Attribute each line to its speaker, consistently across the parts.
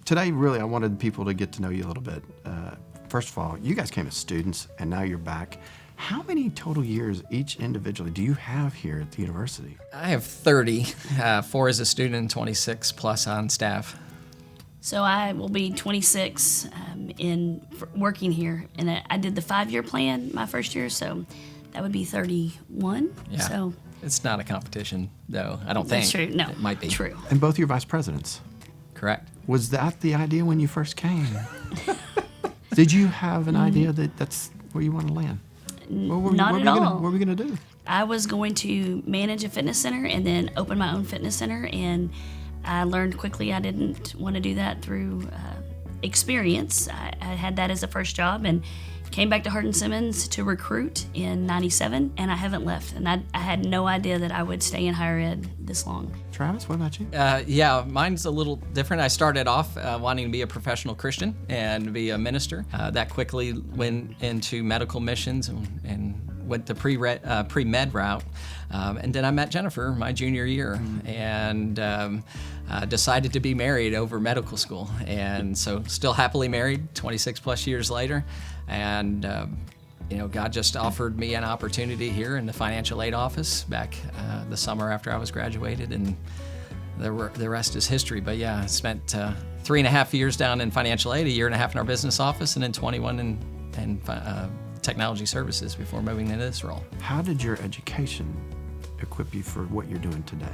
Speaker 1: today, really, I wanted people to get to know you a little bit. First of all, you guys came as students, and now you're back. How many total years each individually do you have here at the university?
Speaker 2: I have 30, 4 as a student and 26 plus on staff.
Speaker 3: So I will be 26 working here, and I did the 5-year plan my first year, so that would be 31.
Speaker 2: Yeah.
Speaker 3: So
Speaker 2: it's not a competition, though. I don't think.
Speaker 3: that's true. No,
Speaker 2: it might be
Speaker 3: true.
Speaker 1: And both your vice presidents.
Speaker 2: Correct.
Speaker 1: Was that the idea when you first came? Did you have an idea that that's where you want to land?
Speaker 3: Not at all.
Speaker 1: What were we going to do?
Speaker 3: I was going to manage a fitness center and then open my own fitness center, and I learned quickly I didn't want to do that through experience. I had that as a first job and came back to Hardin-Simmons to recruit in '97, and I haven't left. And I had no idea that I would stay in higher ed this long.
Speaker 1: Travis, what about you?
Speaker 2: Yeah, mine's a little different. I started off wanting to be a professional Christian and be a minister. That quickly went into medical missions and went the pre-med route. And then I met Jennifer my junior year and decided to be married over medical school. And so still happily married 26 plus years later. And God just offered me an opportunity here in the financial aid office back the summer after I was graduated, and the rest is history. But yeah, I spent 3.5 years down in financial aid, 1.5 years in our business office, and then 21 in technology services before moving into this role.
Speaker 1: How did your education equip you for what you're doing today?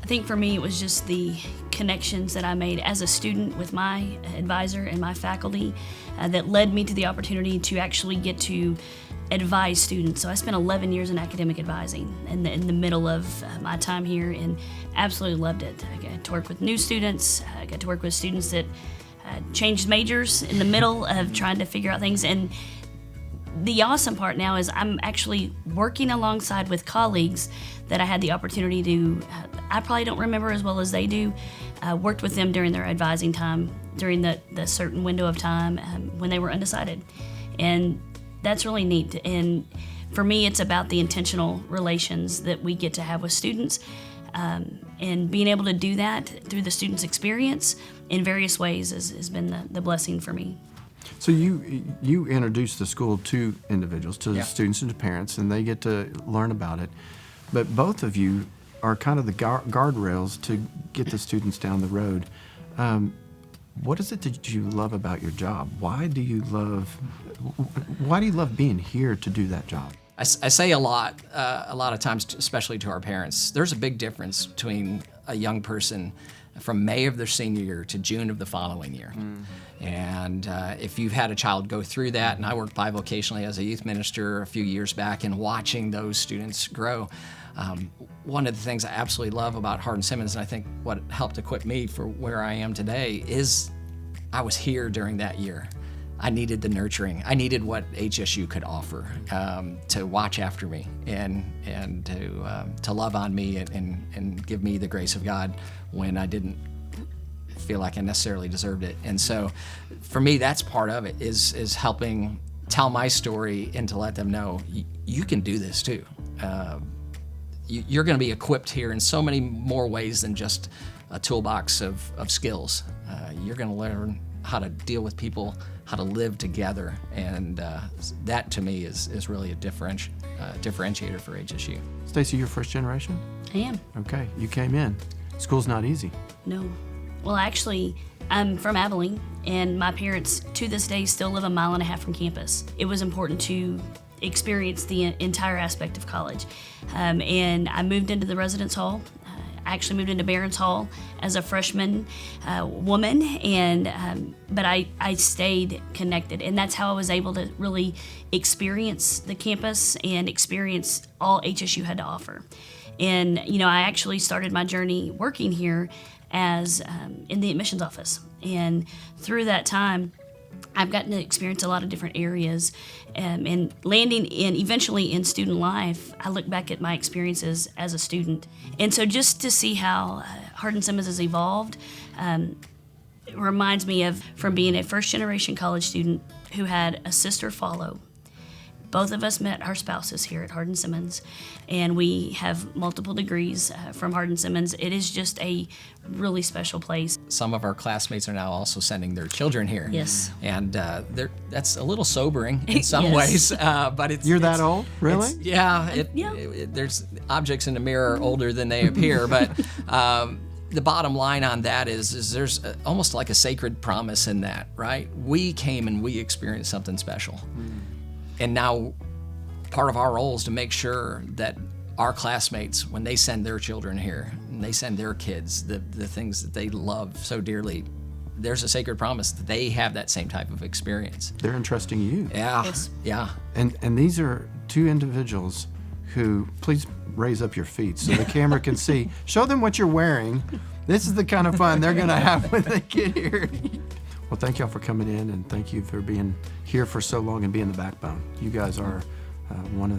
Speaker 3: I think for me it was just the connections that I made as a student with my advisor and my faculty that led me to the opportunity to actually get to advise students. So I spent 11 years in academic advising in the middle of my time here, and absolutely loved it. I got to work with new students. I got to work with students that changed majors in the middle of trying to figure out things. And the awesome part now is I'm actually working alongside with colleagues that I had the opportunity to, I probably don't remember as well as they do, worked with them during their advising time, during the certain window of time when they were undecided. And that's really neat. And for me, it's about the intentional relations that we get to have with students, and being able to do that through the student's experience in various ways has been the blessing for me.
Speaker 1: So you introduce the school to individuals, to the students and to parents, and they get to learn about it. But both of you are kind of the guardrails to get the students down the road. What is it that you love about your job? Why do you love being here to do that job?
Speaker 2: I say a lot of times, especially to our parents, there's a big difference between a young person from May of their senior year to June of the following year. And if you've had a child go through that, and I worked bivocationally as a youth minister a few years back, and watching those students grow, one of the things I absolutely love about Hardin-Simmons, and I think what helped equip me for where I am today, is I was here during that year. I needed the nurturing. I needed what HSU could offer to watch after me and to love on me and give me the grace of God when I didn't feel like I necessarily deserved it. And so for me, that's part of it, is helping tell my story and to let them know you can do this too. You're going to be equipped here in so many more ways than just a toolbox of skills. You're going to learn how to deal with people, how to live together, and that to me is really a differentiator for HSU.
Speaker 1: Stacy, you're first generation?
Speaker 3: I am.
Speaker 1: Okay, you came in. School's not easy.
Speaker 3: No. Well, actually, I'm from Abilene, and my parents, to this day, still live 1.5 miles from campus. It was important to experience the entire aspect of college. And I moved into the residence hall. I actually moved into Barron's Hall as a freshman woman, but I stayed connected, and that's how I was able to really experience the campus and experience all HSU had to offer. And I actually started my journey working here as in the admissions office, and through that time, I've gotten to experience a lot of different areas, and landing in eventually in student life. I look back at my experiences as a student, and so just to see how Hardin-Simmons has evolved, it reminds me of from being a first-generation college student who had a sister follow, Both of us met our spouses here at Hardin-Simmons, and we have multiple degrees from Hardin-Simmons. It is just a really special place.
Speaker 2: Some of our classmates are now also sending their children here.
Speaker 3: Yes.
Speaker 2: And that's a little sobering in some
Speaker 3: Yes.
Speaker 2: ways, but it's...
Speaker 1: You're that
Speaker 2: it's-
Speaker 1: old? Really?
Speaker 3: Yeah.
Speaker 2: There's objects in the mirror older than they appear, but the bottom line on that is there's almost like a sacred promise in that, right? We came and we experienced something special. And now part of our role is to make sure that our classmates, when they send their children here, and they send their kids the things that they love so dearly, there's a sacred promise that they have that same type of experience.
Speaker 1: They're entrusting you.
Speaker 2: Yeah,
Speaker 3: Yes.
Speaker 2: yeah.
Speaker 1: And these are two individuals who, please raise up your feet so the camera can see. Show them what you're wearing. This is the kind of fun they're going to have when they get here. Well, thank y'all for coming in, and thank you for being here for so long and being the backbone. You guys are one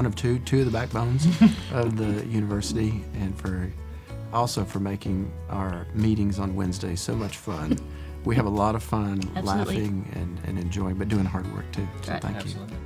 Speaker 1: of two of the backbones of the university, and for making our meetings on Wednesdays so much fun. We have a lot of fun
Speaker 3: Absolutely.
Speaker 1: laughing and enjoying, but doing hard work too. So
Speaker 3: Right.
Speaker 1: thank you.
Speaker 2: Absolutely.